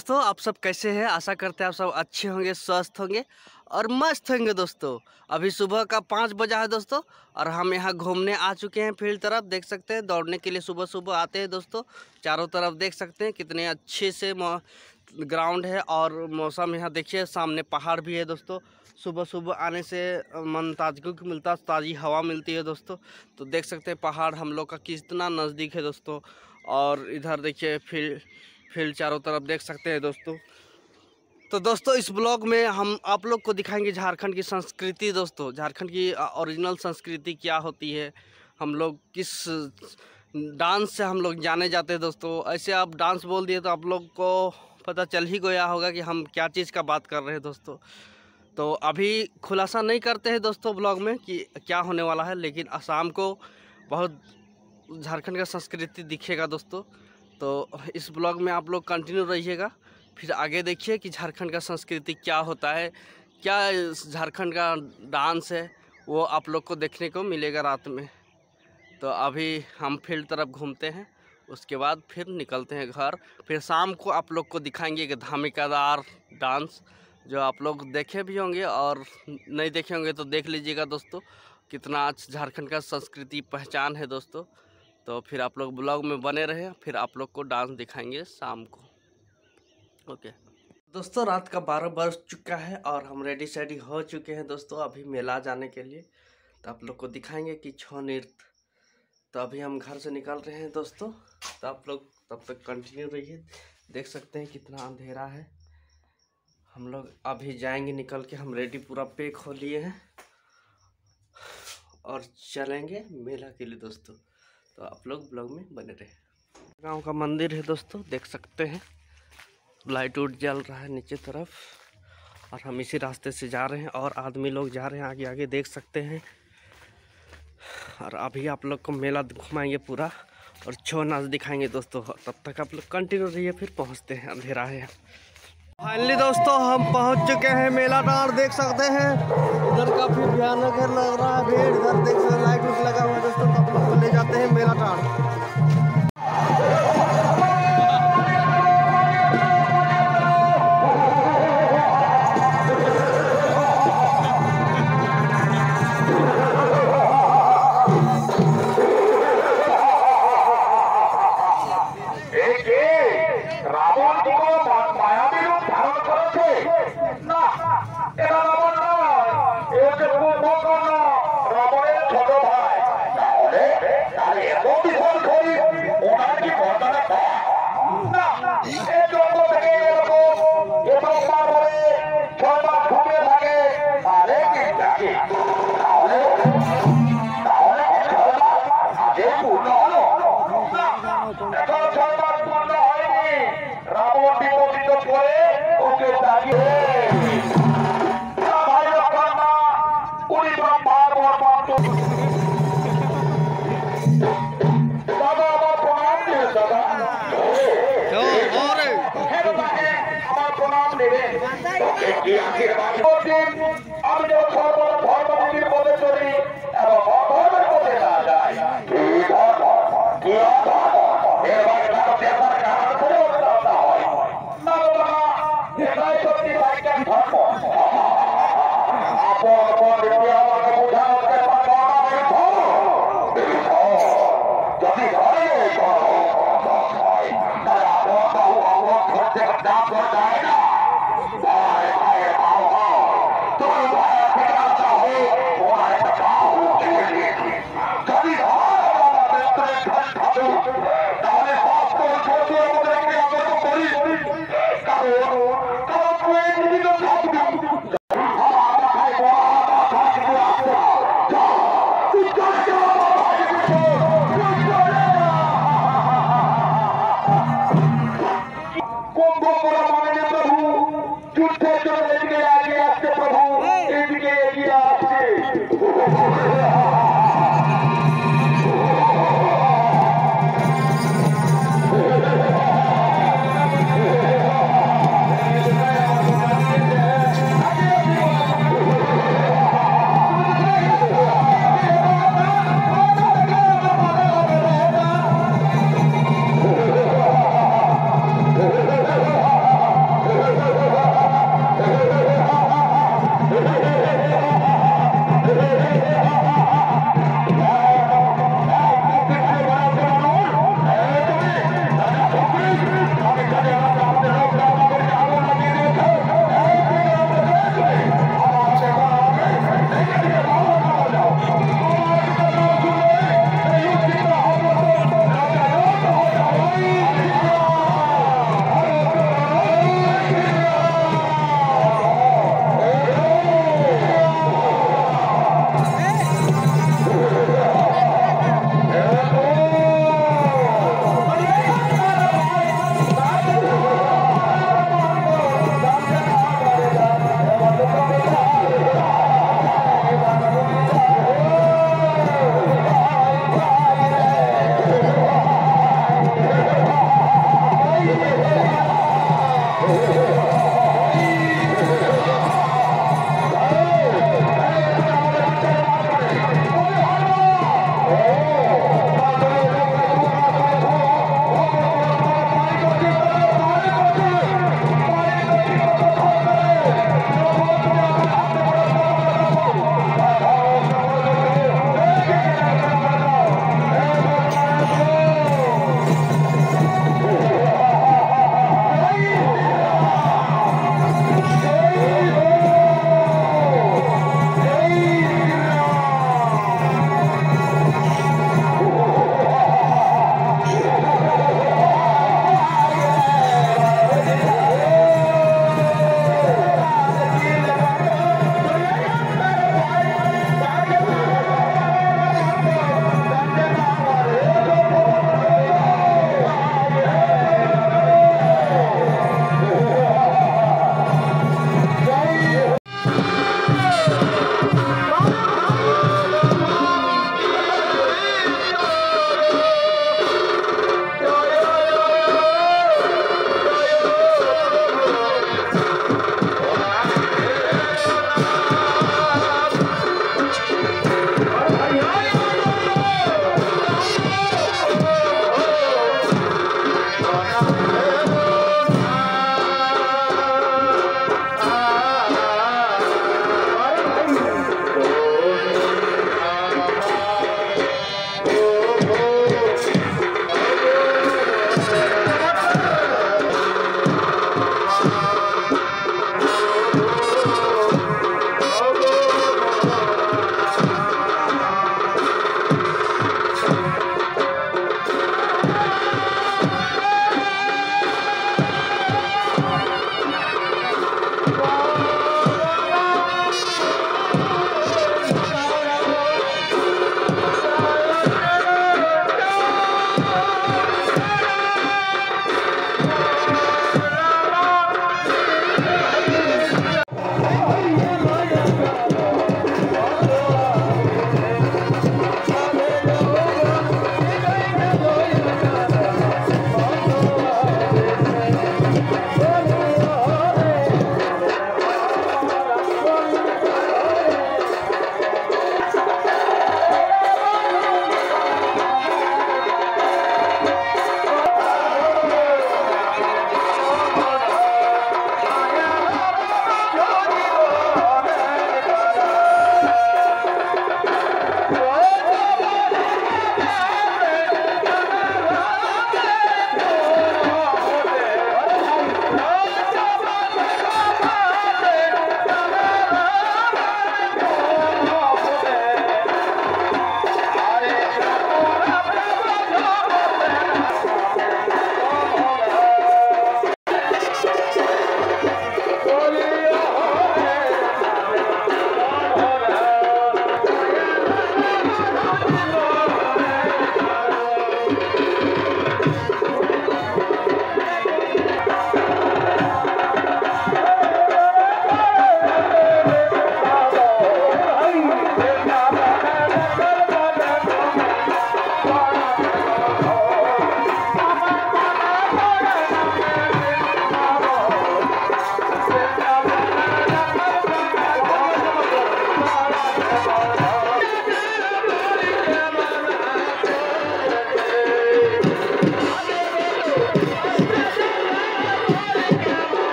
दोस्तों, आप सब कैसे हैं? आशा करते हैं आप सब अच्छे होंगे, स्वस्थ होंगे और मस्त होंगे। दोस्तों अभी सुबह का 5 बजा है दोस्तों, और हम यहाँ घूमने आ चुके हैं फील्ड तरफ। देख सकते हैं दौड़ने के लिए सुबह सुबह आते हैं दोस्तों। चारों तरफ देख सकते हैं कितने अच्छे से ग्राउंड है, और मौसम यहाँ देखिए, सामने पहाड़ भी है दोस्तों। सुबह सुबह आने से मन ताजगी को मिलता है, ताज़ी हवा मिलती है दोस्तों। तो देख सकते हैं पहाड़ हम लोग का कितना नज़दीक है दोस्तों। और इधर देखिए फील्ड चारों तरफ देख सकते हैं दोस्तों। तो दोस्तों इस ब्लॉग में हम आप लोग को दिखाएंगे झारखंड की संस्कृति दोस्तों। झारखंड की ओरिजिनल संस्कृति क्या होती है, हम लोग किस डांस से हम लोग जाने जाते हैं दोस्तों। ऐसे आप डांस बोल दिए तो आप लोग को पता चल ही गया होगा कि हम क्या चीज़ का बात कर रहे हैं दोस्तों। तो अभी खुलासा नहीं करते हैं दोस्तों ब्लॉग में कि क्या होने वाला है, लेकिन शाम को बहुत झारखंड का संस्कृति दिखेगा दोस्तों। तो इस ब्लॉग में आप लोग कंटिन्यू रहिएगा, फिर आगे देखिए कि झारखंड का संस्कृति क्या होता है, क्या झारखंड का डांस है, वो आप लोग को देखने को मिलेगा रात में। तो अभी हम फील्ड तरफ घूमते हैं, उसके बाद फिर निकलते हैं घर। फिर शाम को आप लोग को दिखाएंगे कि धमाकेदार डांस, जो आप लोग देखे भी होंगे और नहीं देखे होंगे तो देख लीजिएगा दोस्तों। कितना अच्छा झारखंड का संस्कृति पहचान है दोस्तों। तो फिर आप लोग ब्लॉग में बने रहे, फिर आप लोग को डांस दिखाएंगे शाम को। ओके दोस्तों, रात का 12 बज चुका है और हम रेडी सेडी हो चुके हैं दोस्तों अभी मेला जाने के लिए। तो आप लोग को दिखाएंगे कि छौ नृत्य। तो अभी हम घर से निकल रहे हैं दोस्तों, तो आप लोग तब तक कंटिन्यू रहिए। देख सकते हैं कितना अंधेरा है। हम लोग अभी जाएंगे निकल के, हम रेडी पूरा पैक हो लिए हैं और चलेंगे मेला के लिए दोस्तों। तो आप लोग ब्लॉग में बने रहे। गांव का मंदिर है दोस्तों, देख सकते हैं लाइट उट जल रहा है नीचे तरफ, और हम इसी रास्ते से जा रहे हैं और आदमी लोग जा रहे हैं आगे आगे देख सकते हैं। और अभी आप लोग को मेला घुमाएंगे पूरा और छो नाच दिखाएंगे दोस्तों। तब तक आप लोग कंटिन्यू रहिए, फिर पहुंचते हैं, अंधेरा है। फाइनली दोस्तों हम पहुंच चुके हैं मेला टार, देख सकते हैं इधर काफ़ी भयानक है, लग रहा है भीड़। इधर देख सकते हैं लाइट उट लगा हुआ है दोस्तों। तो आप लोग को ले जाते हैं मेला टार।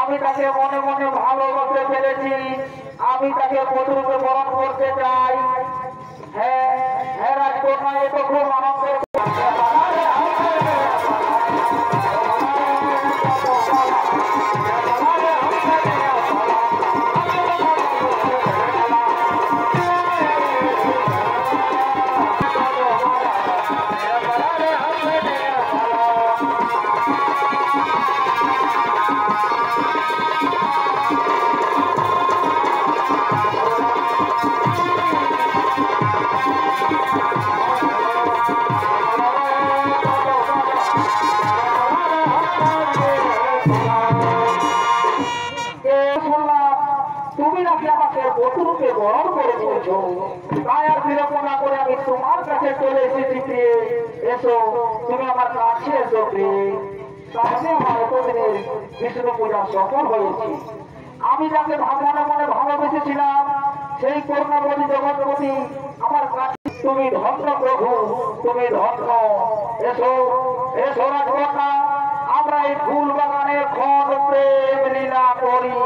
আমি তাকে মনে মনে ভালোবাসে ফেলেছি, আমি তাকে বধূরূপে বরণ করতে চাই। হ্যাঁ হ্যাঁ রাজকন্যা, এ তো খুব আনন্দের। তুমি নাকি আমাকে বধূরূপে বরণ করে নিয়েছ, তাই আর বিলম্ব না করে আমি তোমার কাছে চলে এসেছি। প্রিয়ে এসো, তুমি আমার কাছে এসো প্রিয়ে। তাহলে আমার এতদিনের বিষ্ণু পূজা সফল হয়েছে। আমি যাকে মনে মনে ভালোবেসেছিলাম, সেই করুণাবতী জগৎপতি আমার কাছে। তুমি ধন্য প্রভু, তুমি ধন্য। এসো এসো রাজকন্যা, আমরা এই ফুল বাগানে ক্ষণ প্রেম লীলা করি।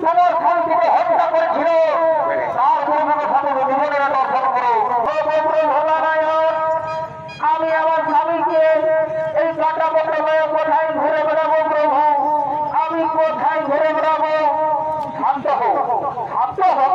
তোমার স্বামীকে হত্যা করেছিল তার জন্য সাথে জীবনের দর্শন করো। আমি আমার স্বামীকে এই কাটা পত্র কোথায় ঘুরে বেড়াবো প্রভু, আমি কোথায় ঘুরে বেড়াবো? শান্ত হোক, শান্ত হোক।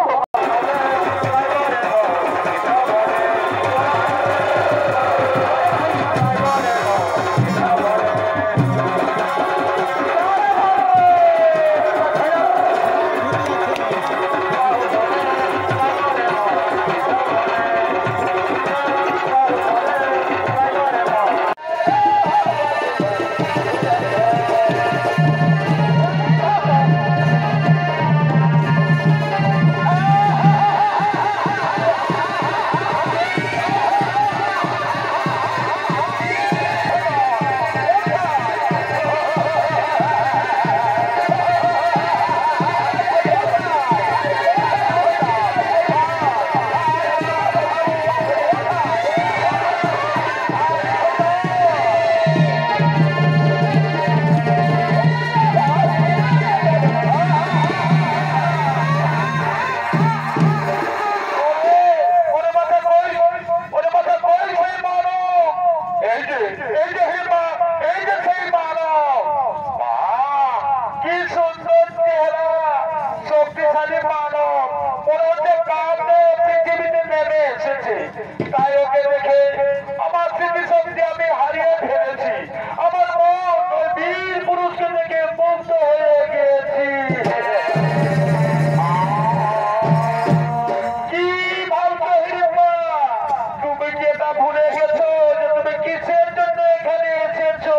তাই ওকে দেখে আমার স্মৃতিশক্তি আমি হারিয়ে ফেলেছি, আমার মন ওই বীর পুরুষকে দেখে মুগ্ধ হয়ে গিয়েছি। কি ভাবছো হিড়িম্বা, তুমি কি এটা ভুলে গেছো যে তুমি কিসের জন্য এখানে এসেছো?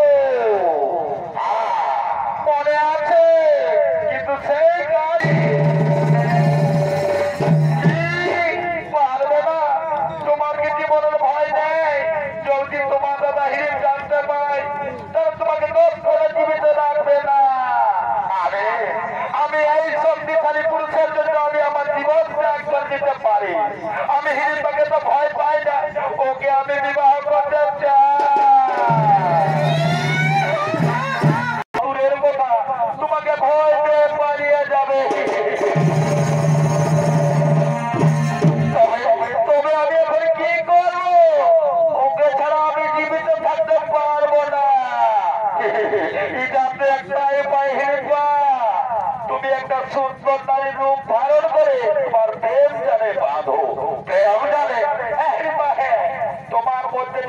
মনে আছে কিন্তু সেই গাড়ি আমি হিড়িম্বাকে তো ভয় পাই না, ওকে আমি বিবাহ করতে চাই। দূরের কথা, তোমাকে ভয় পেয়ে পালিয়ে যাবে। তবে আমি এখন কি করবো? ওকে ছাড়া আমি জীবিত থাকতে পারবো না। এটা একটাই উপায় হিড়িম্বা, তুমি একটা সুন্দর নারীর রূপ ধারণ করে তোমার প্রেম জানে বাঁধো, প্রেম জানে তোমার মধ্যে